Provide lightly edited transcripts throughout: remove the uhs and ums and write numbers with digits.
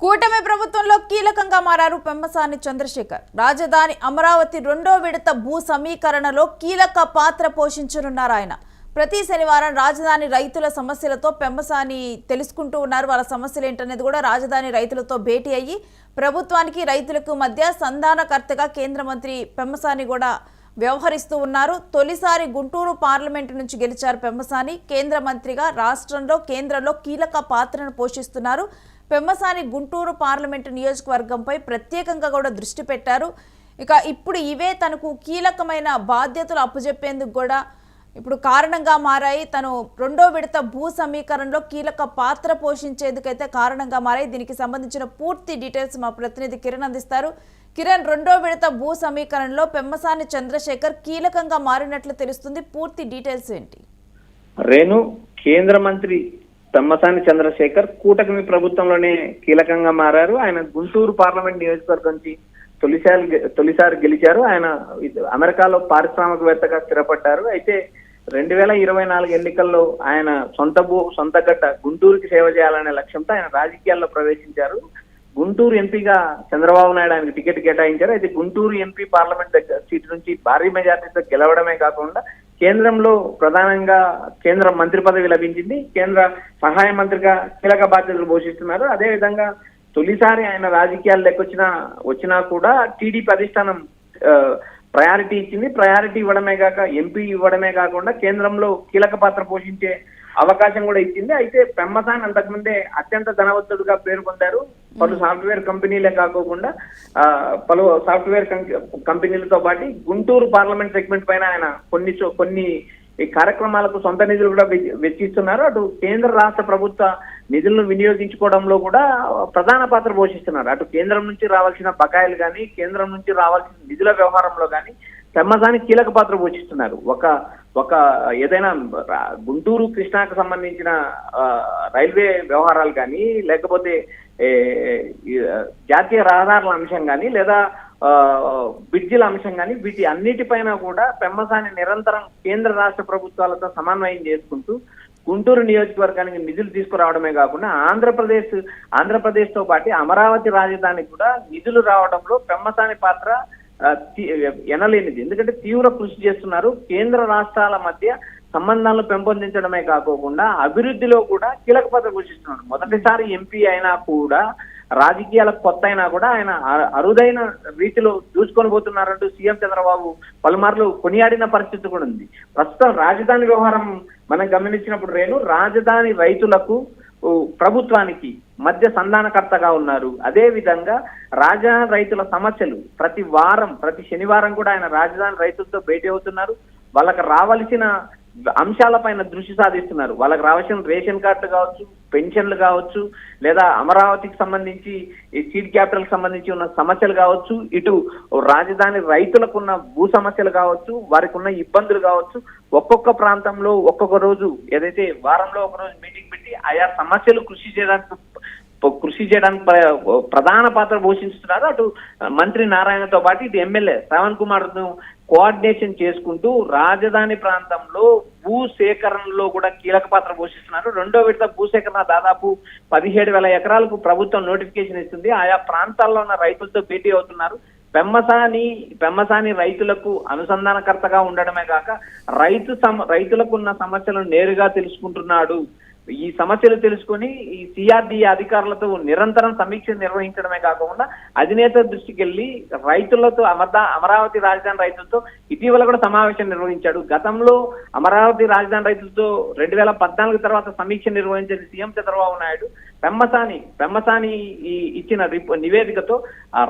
కూటమి ప్రభుత్వంలో కీలకంగా మారారు పెమ్మసాని చంద్రశేఖర్. రాజధాని అమరావతి రెండో విడత భూ సమీకరణలో కీలక పాత్ర పోషించనున్నారు ఆయన. ప్రతి శనివారం రాజధాని రైతుల సమస్యలతో పెమ్మసాని తెలుసుకుంటూ ఉన్నారు. వాళ్ళ సమస్యలు ఏంటనేది కూడా రాజధాని రైతులతో భేటీ అయ్యి ప్రభుత్వానికి రైతులకు మధ్య సంధానకర్తగా కేంద్ర మంత్రి పెమ్మసాని కూడా వ్యవహరిస్తూ ఉన్నారు. తొలిసారి గుంటూరు పార్లమెంటు నుంచి గెలిచారు పెమ్మసాని. కేంద్ర మంత్రిగా కేంద్రంలో కీలక పాత్రను పోషిస్తున్నారు. పెమ్మసాని గుంటూరు పార్లమెంటు నియోజకవర్గంపై ప్రత్యేకంగా కూడా దృష్టి పెట్టారు. ఇప్పుడు ఇవే తనకు కీలకమైన బాధ్యతలు అప్పజెప్పేందుకు కూడా ఇప్పుడు కారణంగా మారాయి. తను రెండో విడత భూ సమీకరణలో కీలక పాత్ర పోషించేందుకైతే కారణంగా మారాయి. దీనికి సంబంధించిన పూర్తి డీటెయిల్స్ మా ప్రతినిధి కిరణ్ అందిస్తారు. కిరణ్, రెండో విడత భూ సమీకరణలో పెమ్మసాని చంద్రశేఖర్ కీలకంగా మారినట్లు తెలుస్తుంది. పూర్తి డీటెయిల్స్ ఏంటి? రేణు, కేంద్ర మంత్రి పెమ్మసాని చంద్రశేఖర్ కూటమి ప్రభుత్వంలోనే కీలకంగా మారారు. ఆయన గుంటూరు పార్లమెంట్ నియోజకవర్గం నుంచి తొలిసారి గెలిచారు. ఆయన అమెరికాలో పారిశ్రామికవేత్తగా స్థిరపడ్డారు. అయితే 2024 ఎన్నికల్లో ఆయన సొంత గడ్డ గుంటూరుకి సేవ చేయాలనే లక్ష్యంతో ఆయన రాజకీయాల్లో ప్రవేశించారు. గుంటూరు ఎంపీగా చంద్రబాబు నాయుడు ఆయనకు టికెట్ కేటాయించారు. అయితే గుంటూరు ఎంపీ పార్లమెంట్ సీటు నుంచి భారీ మెజార్టీతో గెలవడమే కాకుండా కేంద్రంలో ప్రధానంగా కేంద్ర మంత్రి పదవి లభించింది. కేంద్ర సహాయ మంత్రిగా కీలక బాధ్యతలు పోషిస్తున్నారు. అదేవిధంగా తొలిసారి ఆయన రాజకీయాల్లోకి వచ్చినా కూడా టీడీపీ అధిష్టానం ప్రయారిటీ ఇచ్చింది. ప్రయారిటీ ఇవ్వడమే కాక ఎంపీ ఇవ్వడమే కాకుండా కేంద్రంలో కీలక పాత్ర పోషించే అవకాశం కూడా ఇచ్చింది. అయితే పెమ్మసాని అంతకుముందే అత్యంత ధనవంతుడుగా పేరు పొందారు. పలు సాఫ్ట్వేర్ కంపెనీలే కాకోకుండా పలు సాఫ్ట్వేర్ కంపెనీలతో పాటు గుంటూరు పార్లమెంట్ సెగ్మెంట్ పైన ఆయన కొన్ని ఈ కార్యక్రమాలకు సొంత నిధులు కూడా వెచ్చిస్తున్నారు. అటు కేంద్ర రాష్ట్ర ప్రభుత్వ నిధులను వినియోగించుకోవడంలో కూడా ప్రధాన పాత్ర పోషిస్తున్నారు. అటు కేంద్రం నుంచి రావాల్సిన బకాయిలు కానీ కేంద్రం నుంచి రావాల్సిన నిధుల వ్యవహారంలో కానీ పెమ్మసాని కీలక పాత్ర పోషిస్తున్నారు. ఒక ఏదైనా గుంటూరు కృష్ణాకు సంబంధించిన రైల్వే వ్యవహారాలు కానీ లేకపోతే జాతీయ రహదారుల అంశం కానీ లేదా బ్రిడ్జిల అంశం కానీ వీటి అన్నిటిపైన కూడా పెమ్మసాని నిరంతరం కేంద్ర రాష్ట్ర ప్రభుత్వాలతో సమన్వయం చేసుకుంటూ గుంటూరు నియోజకవర్గానికి నిధులు తీసుకురావడమే కాకుండా ఆంధ్రప్రదేశ్ తో పాటు అమరావతి రాజధానికి కూడా నిధులు రావడంలో పెమ్మసాని పాత్ర ఎనలేనిది. ఎందుకంటే తీవ్ర కృషి చేస్తున్నారు. కేంద్ర రాష్ట్రాల మధ్య సంబంధాలను పెంపొందించడమే కాకుండా అభివృద్ధిలో కూడా కీలక పాత్ర పోషిస్తున్నారు. మొదటిసారి ఎంపీ అయినా కూడా రాజకీయాలకు కొత్త అయినా కూడా ఆయన అరుదైన రీతిలో దూసుకొని పోతున్నారంటూ సీఎం చంద్రబాబు పలుమార్లు కొనియాడిన పరిస్థితి కూడా ఉంది. ప్రస్తుతం రాజధాని వ్యవహారం మనం గమనించినప్పుడు రేణు, రాజధాని రైతులకు ప్రభుత్వానికి మధ్య సంధానకర్తగా ఉన్నారు. అదే విధంగా రాజధాని రైతుల సమస్యలు ప్రతి శనివారం కూడా ఆయన రాజధాని రైతులతో భేటీ అవుతున్నారు. వాళ్ళకి రావాల్సిన అంశాలపైన దృష్టి సాధిస్తున్నారు. వాళ్ళకి రావాల్సిన రేషన్ కార్డులు కావచ్చు, పెన్షన్లు కావచ్చు, లేదా అమరావతికి సంబంధించి ఈ సీడ్ క్యాపిటల్ సంబంధించి ఉన్న సమస్యలు కావచ్చు, ఇటు రాజధాని రైతులకు ఉన్న భూ సమస్యలు కావచ్చు, వారికి ఉన్న ఇబ్బందులు కావచ్చు, ఒక్కొక్క ప్రాంతంలో ఒక్కొక్క రోజు ఏదైతే వారంలో ఒక రోజు మీటింగ్ పెట్టి ఆయా సమస్యలు కృషి చేయడానికి ప్రధాన పాత్ర పోషిస్తున్నారు. అటు మంత్రి నారాయణతో పాటు ఇటు ఎమ్మెల్యే శ్రవణ్ కుమార్ ను కోఆర్డినేషన్ చేసుకుంటూ రాజధాని ప్రాంతంలో భూ సేకరణలో కూడా కీలక పాత్ర పోషిస్తున్నారు. రెండో విడత భూసేకరణ దాదాపు 17,000 ఎకరాలకు ప్రభుత్వం నోటిఫికేషన్ ఇస్తుంది. ఆయా ప్రాంతాల్లో ఉన్న రైతులతో భేటీ అవుతున్నారు. పెమ్మసాని రైతులకు అనుసంధానకర్తగా ఉండడమే కాక రైతులకు ఉన్న సమస్యలను నేరుగా తెలుసుకుంటున్నాడు. ఈ సమస్యలు తెలుసుకొని ఈ సిఆర్డీఏ అధికారులతో నిరంతరం సమీక్ష నిర్వహించడమే కాకుండా అధినేత దృష్టికి వెళ్లి రైతులతో అమరావతి రాజధాని రైతులతో ఇటీవల కూడా సమావేశం నిర్వహించాడు. గతంలో అమరావతి రాజధాని రైతులతో 2014 తర్వాత సమీక్ష నిర్వహించిన సీఎం చంద్రబాబు నాయుడు పెమ్మసాని ఇచ్చిన నివేదికతో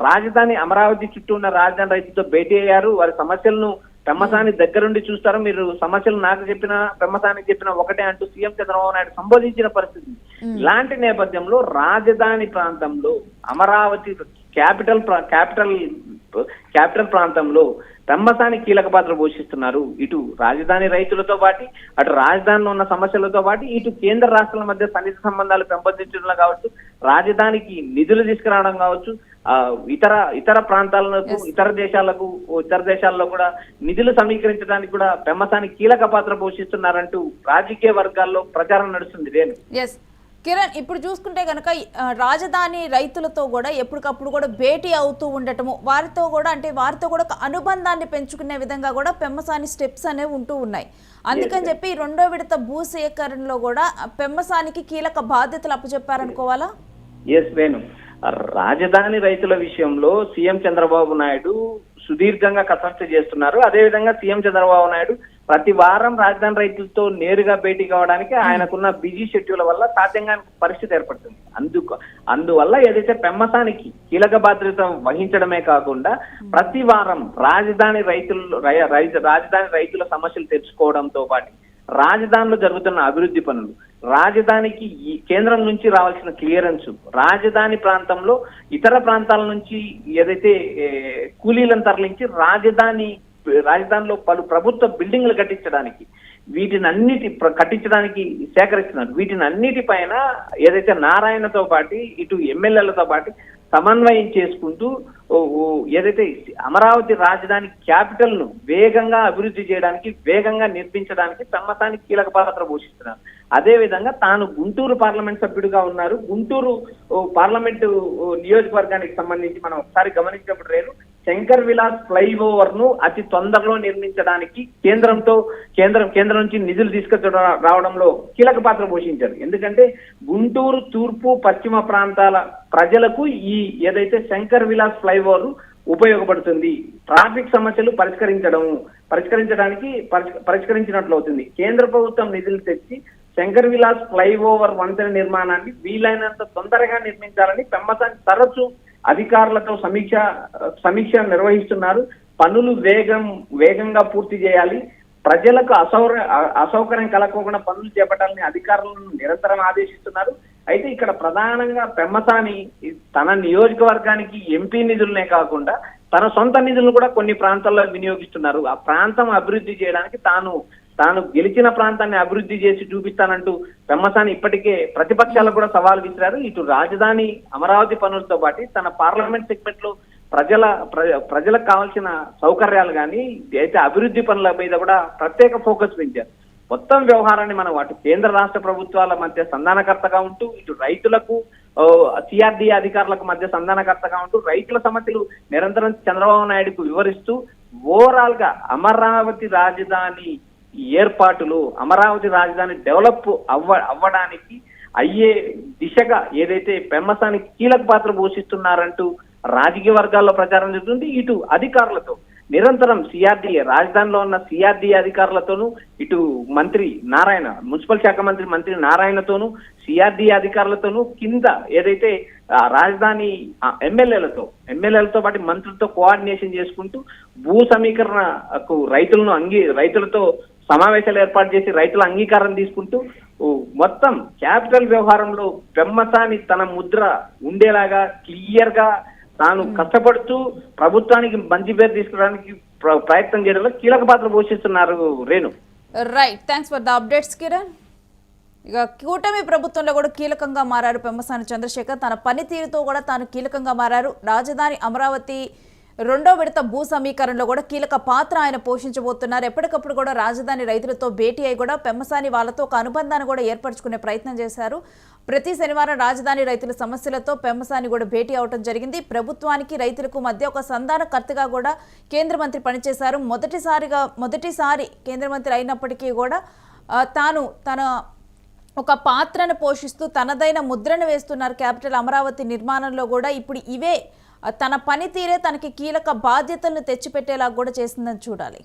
రాజధాని అమరావతి చుట్టూ ఉన్న రాజధాని రైతులతో భేటీ అయ్యారు. వారి సమస్యలను పెమ్మసాని దగ్గరుండి చూస్తారు, మీరు సమస్యలు నాకు పెమ్మసానికి చెప్పిన ఒకటే అంటూ సీఎం చంద్రబాబు నాయుడు సంబోధించిన పరిస్థితి. ఇలాంటి నేపథ్యంలో రాజధాని ప్రాంతంలో అమరావతి క్యాపిటల్ ప్రాంతంలో పెమ్మసాని కీలక పాత్ర పోషిస్తున్నారు. ఇటు రాజధాని రైతులతో పాటు అటు రాజధానిలో ఉన్న సమస్యలతో పాటు ఇటు కేంద్ర రాష్ట్రాల మధ్య సన్నిహిత సంబంధాలు పెంపొందించడం కావచ్చు, రాజధానికి నిధులు తీసుకురావడం కావచ్చు, ఇతర ప్రాంతాలకు ఇతర దేశాల్లో కూడా నిధులు సమీకరించడానికి కూడా పెమ్మసాని కీలక పాత్ర పోషిస్తున్నారంటూ రాజకీయ వర్గాల్లో ప్రచారం నడుస్తుంది. కిరణ్, ఇప్పుడు చూసుకుంటే కనుక రాజధాని రైతులతో కూడా ఎప్పటికప్పుడు కూడా భేటీ అవుతూ ఉండటము, వారితో కూడా ఒక అనుబంధాన్ని పెంచుకునే విధంగా కూడా పెమ్మసాని స్టెప్స్ అనేవి ఉంటూ ఉన్నాయి. అందుకని చెప్పి రెండో విడత భూ సేకరణలో కూడా పెమ్మసానికి కీలక బాధ్యతలు అప్పచెప్పారనుకోవాలా? ఎస్ వేణు, రాజధాని రైతుల విషయంలో సీఎం చంద్రబాబు నాయుడు సుదీర్ఘంగా కసరత్తు చేస్తున్నారు. అదేవిధంగా సీఎం చంద్రబాబు నాయుడు ప్రతి వారం రాజధాని రైతులతో నేరుగా భేటీ కావడానికి ఆయనకున్న బిజీ షెడ్యూల్ వల్ల సాధ్యంగా పరిస్థితి ఏర్పడుతుంది. అందువల్ల ఏదైతే పెమ్మసానికి కీలక బాధ్యత వహించడమే కాకుండా ప్రతి వారం రాజధాని రైతుల సమస్యలు తెచ్చుకోవడంతో పాటు రాజధానిలో జరుగుతున్న అభివృద్ధి పనులు, రాజధానికి కేంద్రం నుంచి రావాల్సిన క్లియరెన్స్, రాజధాని ప్రాంతంలో ఇతర ప్రాంతాల నుంచి ఏదైతే కూలీలను తరలించి రాజధానిలో పలు ప్రభుత్వ బిల్డింగ్లు కట్టించడానికి సేకరిస్తున్నారు. వీటిని అన్నిటిపైన ఏదైతే నారాయణతో పాటు ఇటు ఎమ్మెల్యేలతో పాటు సమన్వయం చేసుకుంటూ ఏదైతే అమరావతి రాజధాని క్యాపిటల్ ను వేగంగా అభివృద్ధి చేయడానికి, వేగంగా నిర్మించడానికి పెమ్మసాని కీలక పాత్ర పోషిస్తున్నారు. అదే విధంగా తాను గుంటూరు పార్లమెంట్ సభ్యుడిగా ఉన్నారు. గుంటూరు పార్లమెంటు నియోజకవర్గానికి సంబంధించి మనం ఒకసారి గమనించినప్పుడు రేను శంకర్ విలాస్ ఫ్లైఓవర్ ను అతి తొందరలో నిర్మించడానికి కేంద్రం నుంచి నిధులు రావడంలో కీలక పాత్ర పోషించారు. ఎందుకంటే గుంటూరు తూర్పు పశ్చిమ ప్రాంతాల ప్రజలకు ఈ ఏదైతే శంకర్ విలాస్ ఫ్లైఓవర్ ఉపయోగపడుతుంది. ట్రాఫిక్ సమస్యలు పరిష్కరించినట్లు అవుతుంది. కేంద్ర ప్రభుత్వం నిధులు తెచ్చి శంకర్ విలాస్ ఫ్లైఓవర్ వంతెన నిర్మాణాన్ని వీలైనంత తొందరగా నిర్మించాలని పెమ్మసాని తరచు అధికారులతో సమీక్ష నిర్వహిస్తున్నారు. పనులు వేగంగా పూర్తి చేయాలి, ప్రజలకు అసౌకర్యం కలగకుండా పనులు చేపట్టాలని అధికారులను నిరంతరం ఆదేశిస్తున్నారు. అయితే ఇక్కడ ప్రధానంగా పెమ్మసాని తన నియోజకవర్గానికి ఎంపీ నిధులనే కాకుండా తన సొంత నిధులను కూడా కొన్ని ప్రాంతాల్లో వినియోగిస్తున్నారు. ఆ ప్రాంతం అభివృద్ధి చేయడానికి తాను గెలిచిన ప్రాంతాన్ని అభివృద్ధి చేసి చూపిస్తానంటూ పెమ్మసాని ఇప్పటికే ప్రతిపక్షాలకు కూడా సవాల్ విసిరారు. ఇటు రాజధాని అమరావతి పనులతో పాటు తన పార్లమెంట్ సెగ్మెంట్ లో ప్రజలకు కావాల్సిన సౌకర్యాలు కానీ అయితే అభివృద్ధి పనుల మీద కూడా ప్రత్యేక ఫోకస్ పెంచారు. మొత్తం వ్యవహారాన్ని మనం అటు కేంద్ర రాష్ట్ర ప్రభుత్వాల మధ్య సంధానకర్తగా ఉంటూ, ఇటు రైతులకు సిఆర్డీఏ అధికారులకు మధ్య సంధానకర్తగా ఉంటూ, రైతుల సమస్యలు నిరంతరం చంద్రబాబు నాయుడుకు వివరిస్తూ ఓవరాల్ గా అమరావతి రాజధాని ఏర్పాటులు, అమరావతి రాజధాని డెవలప్ అవ్వడానికి అయ్యే దిశగా ఏదైతే పెమ్మసాని కీలక పాత్ర పోషిస్తున్నారంటూ రాజకీయ వర్గాల్లో ప్రచారం జరుగుతుంది. ఇటు అధికారులతో నిరంతరం రాజధానిలో ఉన్న సిఆర్డీఏ అధికారులతోనూ, ఇటు మంత్రి నారాయణ, మున్సిపల్ శాఖ మంత్రి నారాయణతోనూ, సిఆర్డీఏ అధికారులతోనూ, కింద ఏదైతే రాజధాని ఎమ్మెల్యేలతో పాటు మంత్రులతో కోఆర్డినేషన్ చేసుకుంటూ భూ సమీకరణకు రైతులతో సమావేశాలు ఏర్పాటు చేసి రైతుల అంగీకారం తీసుకుంటూ మొత్తం క్యాపిటల్ వ్యవహారంలో పెమ్మసాని తన ముద్ర ఉండేలాగా క్లియర్ గా తాను కష్టపడుతూ ప్రభుత్వానికి మంచి పేరు తీసుకురావడానికి ప్రయత్నం చేయడంలో కీలక పాత్ర పోషిస్తున్నారు Renu. Right, thanks for the updates Kiran. ఇక కూటమి ప్రభుత్వంలో కూడా కీలకంగా మారారు పెమ్మసాని చంద్రశేఖర్. తన పనితీరుతో కూడా తాను కీలకంగా మారారు. రాజధాని అమరావతి రెండో విడత భూ సమీకరణలో కూడా కీలక పాత్ర ఆయన పోషించబోతున్నారు. ఎప్పటికప్పుడు కూడా రాజధాని రైతులతో భేటీ అయి కూడా పెమ్మసాని వాళ్ళతో ఒక అనుబంధాన్ని కూడా ఏర్పరచుకునే ప్రయత్నం చేశారు. ప్రతి శనివారం రాజధాని రైతుల సమస్యలతో పెమ్మసాని కూడా భేటీ అవడం జరిగింది. ప్రభుత్వానికి రైతులకు మధ్య ఒక సంధానకర్తగా కూడా కేంద్ర మంత్రి పనిచేశారు. మొదటిసారి కేంద్ర మంత్రి అయినప్పటికీ కూడా తన ఒక పాత్రను పోషిస్తూ తనదైన ముద్రను వేస్తున్నారు క్యాపిటల్ అమరావతి నిర్మాణంలో కూడా. ఇప్పుడు ఇవే తన పనితీరే తనకి కీలక బాధ్యతలను తెచ్చిపెట్టేలా కూడా చేసిందని చూడాలి.